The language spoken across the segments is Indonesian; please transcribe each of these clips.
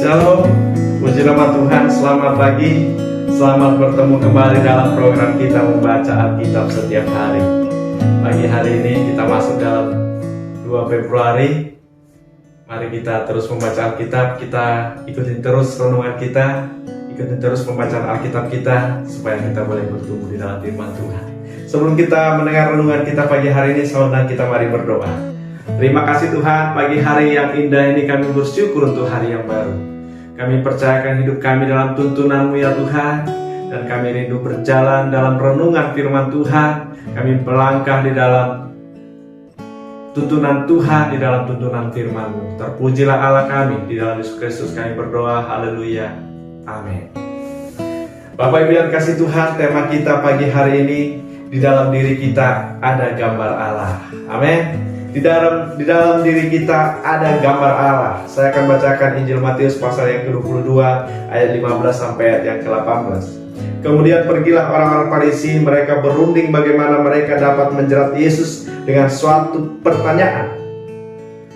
Shalom, puji nama Tuhan, selamat pagi. Selamat bertemu kembali dalam program kita membaca Alkitab setiap hari. Pagi hari ini kita masuk dalam 2 Februari. Mari kita terus membaca Alkitab. Kita ikutin terus renungan kita, ikutin terus pembacaan Alkitab kita, supaya kita boleh bertumbuh di dalam firman Tuhan. Sebelum kita mendengar renungan kita pagi hari ini, saudara, kita mari berdoa. Terima kasih Tuhan, pagi hari yang indah ini kami bersyukur untuk hari yang baru. Kami percayakan hidup kami dalam tuntunan-Mu ya Tuhan, dan kami rindu berjalan dalam renungan firman Tuhan. Kami melangkah di dalam tuntunan Tuhan, di dalam tuntunan firman-Mu. Terpujilah Allah kami, di dalam Yesus Kristus kami berdoa, haleluya, amin. Bapak Ibu yang kasih Tuhan, tema kita pagi hari ini, di dalam diri kita ada gambar Allah, amin. Di dalam diri kita ada gambar Allah. Saya akan bacakan Injil Matius pasal yang ke-22 ayat 15 sampai ayat yang ke-18. Kemudian pergilah orang-orang Farisi, mereka berunding bagaimana mereka dapat menjerat Yesus dengan suatu pertanyaan.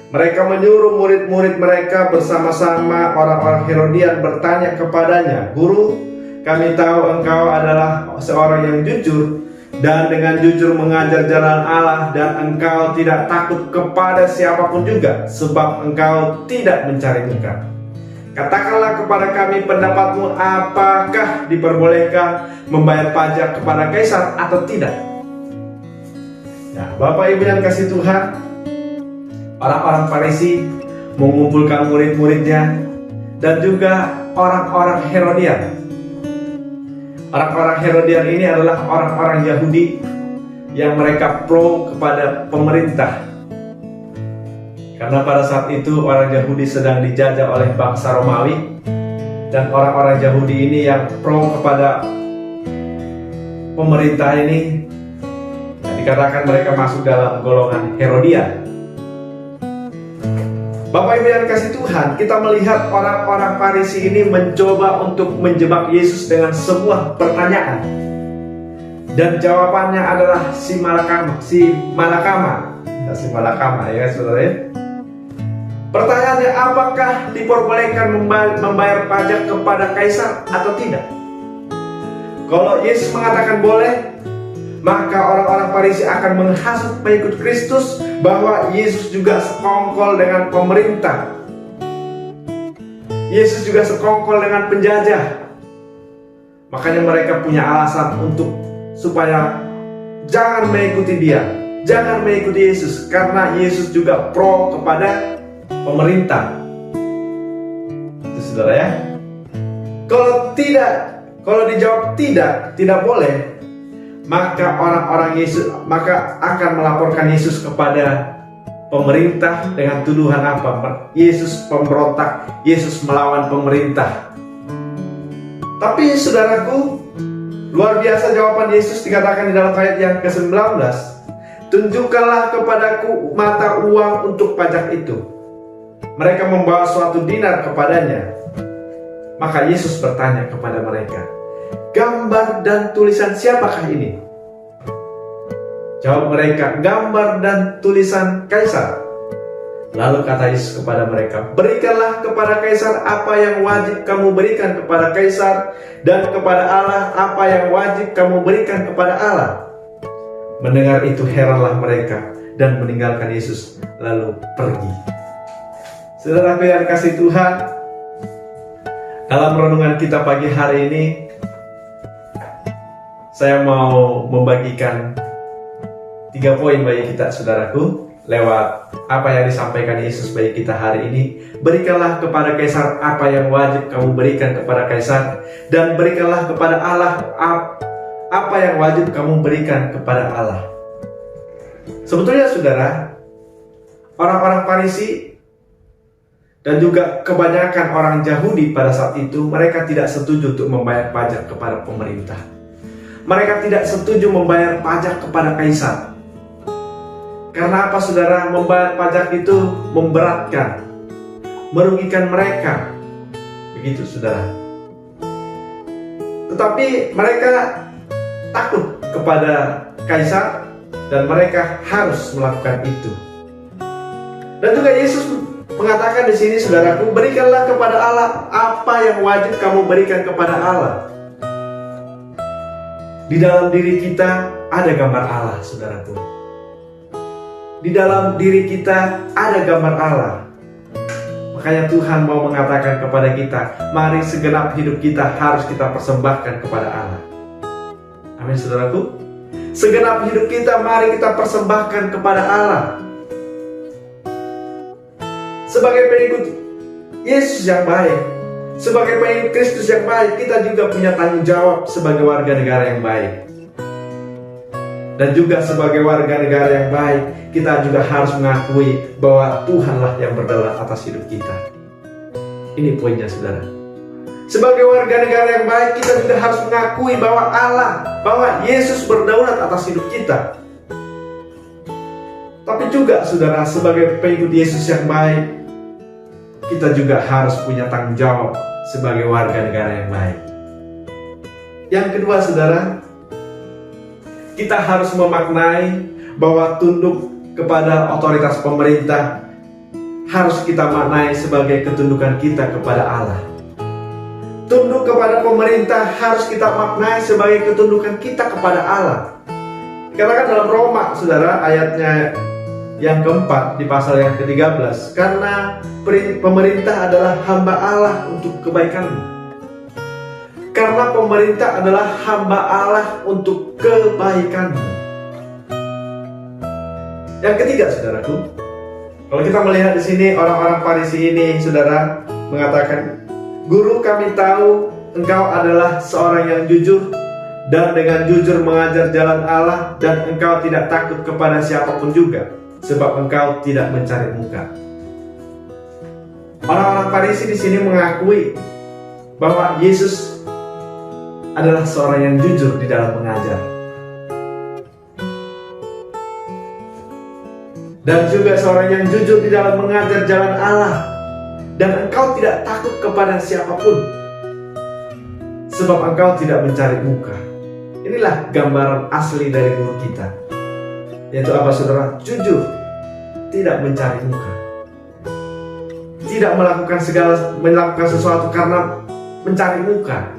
Mereka menyuruh murid-murid mereka bersama-sama orang-orang Herodian bertanya kepadanya, "Guru, kami tahu engkau adalah seorang yang jujur dan dengan jujur mengajar jalan Allah, dan engkau tidak takut kepada siapapun juga, sebab engkau tidak mencari muka. Katakanlah kepada kami pendapatmu, apakah diperbolehkan membayar pajak kepada Kaisar atau tidak?" Nah, Bapak Ibu yang kasih Tuhan, orang-orang Farisi mengumpulkan murid-muridnya dan juga orang-orang Herodian. Orang-orang Herodian ini adalah orang-orang Yahudi yang mereka pro kepada pemerintah. Karena pada saat itu orang Yahudi sedang dijajah oleh bangsa Romawi, dan orang-orang Yahudi ini yang pro kepada pemerintah ini, dikatakan mereka masuk dalam golongan Herodian. Bapak Ibu yang kasih Tuhan, kita melihat orang-orang Farisi ini mencoba untuk menjebak Yesus dengan sebuah pertanyaan. Dan jawabannya adalah si malakama ya saudara. Pertanyaannya, apakah diperbolehkan membayar pajak kepada Kaisar atau tidak? Kalau Yesus mengatakan boleh, maka orang-orang Farisi akan menghasut pengikut Kristus bahwa Yesus juga sekongkol dengan pemerintah. Yesus juga sekongkol dengan penjajah. Makanya mereka punya alasan supaya jangan mengikuti dia, jangan mengikuti Yesus, karena Yesus juga pro kepada pemerintah. Itu saudara ya. Kalau dijawab tidak boleh, maka maka akan melaporkan Yesus kepada pemerintah dengan tuduhan apa? Yesus pemberontak, Yesus melawan pemerintah. Tapi saudaraku, luar biasa jawaban Yesus, dikatakan di dalam ayat yang ke-19, "Tunjukkanlah kepadaku mata uang untuk pajak itu." Mereka membawa suatu dinar kepadanya. Maka Yesus bertanya kepada mereka, "Gambar dan tulisan siapakah ini?" Jawab mereka, "Gambar dan tulisan Kaisar." Lalu kata Yesus kepada mereka, "Berikanlah kepada Kaisar apa yang wajib kamu berikan kepada Kaisar, dan kepada Allah apa yang wajib kamu berikan kepada Allah." Mendengar itu heranlah mereka dan meninggalkan Yesus lalu pergi. Saudara yang kasih Tuhan, dalam renungan kita pagi hari ini, saya mau membagikan 3 poin bagi kita saudaraku, lewat apa yang disampaikan Yesus bagi kita hari ini. Berikanlah kepada Kaisar apa yang wajib kamu berikan kepada Kaisar, dan berikanlah kepada Allah apa yang wajib kamu berikan kepada Allah. Sebetulnya saudara, orang-orang Farisi dan juga kebanyakan orang Yahudi pada saat itu, mereka tidak setuju untuk membayar pajak kepada pemerintah. Mereka tidak setuju membayar pajak kepada Kaisar. Karena apa saudara? Membayar pajak itu memberatkan, merugikan mereka. Begitu saudara. Tetapi mereka takut kepada Kaisar, dan mereka harus melakukan itu. Dan juga Yesus mengatakan di sini, saudaraku, berikanlah kepada Allah apa yang wajib kamu berikan kepada Allah. Di dalam diri kita ada gambar Allah, saudaraku. Di dalam diri kita ada gambar Allah. Makanya Tuhan mau mengatakan kepada kita, mari segenap hidup kita harus kita persembahkan kepada Allah. Amin, saudaraku. Segenap hidup kita mari kita persembahkan kepada Allah. Sebagai pengikut Yesus yang baik, sebagai pengikut Kristus yang baik, kita juga punya tanggung jawab sebagai warga negara yang baik. Dan juga sebagai warga negara yang baik, kita juga harus mengakui bahwa Tuhanlah yang berdaulat atas hidup kita. Ini poinnya, saudara. Sebagai warga negara yang baik, kita juga harus mengakui bahwa Allah, bahwa Yesus berdaulat atas hidup kita. Tapi juga, saudara, sebagai pengikut Yesus yang baik, kita juga harus punya tanggung jawab sebagai warga negara yang baik. Yang kedua, saudara, kita harus memaknai bahwa tunduk kepada otoritas pemerintah harus kita maknai sebagai ketundukan kita kepada Allah. Tunduk kepada pemerintah harus kita maknai sebagai ketundukan kita kepada Allah. Dikatakan dalam Roma, saudara, ayatnya yang keempat di pasal yang ke-13, karena pemerintah adalah hamba Allah untuk kebaikanmu. Karena pemerintah adalah hamba Allah untuk kebaikanmu. Yang ketiga, saudaraku, kalau kita melihat di sini orang-orang Farisi ini, saudara, mengatakan, Guru, kami tahu engkau adalah seorang yang jujur dan dengan jujur mengajar jalan Allah, dan engkau tidak takut kepada siapapun juga, sebab engkau tidak mencari muka. Orang-orang Farisi di sini mengakui bahwa Yesus adalah seorang yang jujur di dalam mengajar. Dan juga seorang yang jujur di dalam mengajar jalan Allah. Dan engkau tidak takut kepada siapapun, sebab engkau tidak mencari muka. Inilah gambaran asli dari guru kita. Yaitu apa, saudara? Jujur, tidak mencari muka. Tidak melakukan sesuatu karena mencari muka.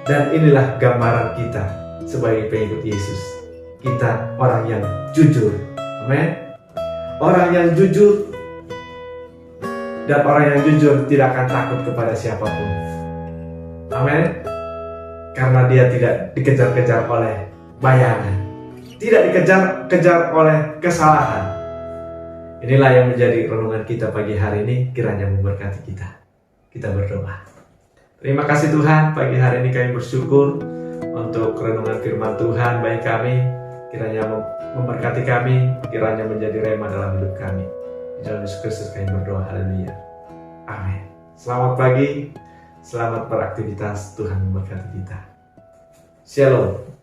Dan inilah gambaran kita sebagai pengikut Yesus. Kita orang yang jujur. Amin. Orang yang jujur. Dan orang yang jujur tidak akan takut kepada siapapun. Amin. Karena dia tidak dikejar-kejar oleh bayangan. Tidak dikejar-kejar oleh kesalahan. Inilah yang menjadi renungan kita pagi hari ini. Kiranya memberkati kita. Kita berdoa. Terima kasih Tuhan, pagi hari ini kami bersyukur untuk renungan firman Tuhan bagi kami. Kiranya memberkati kami, kiranya menjadi rema dalam hidup kami. Di dalam Yesus Kristus kami berdoa, haleluya. Amin. Selamat pagi, selamat beraktivitas, Tuhan memberkati kita. Shalom.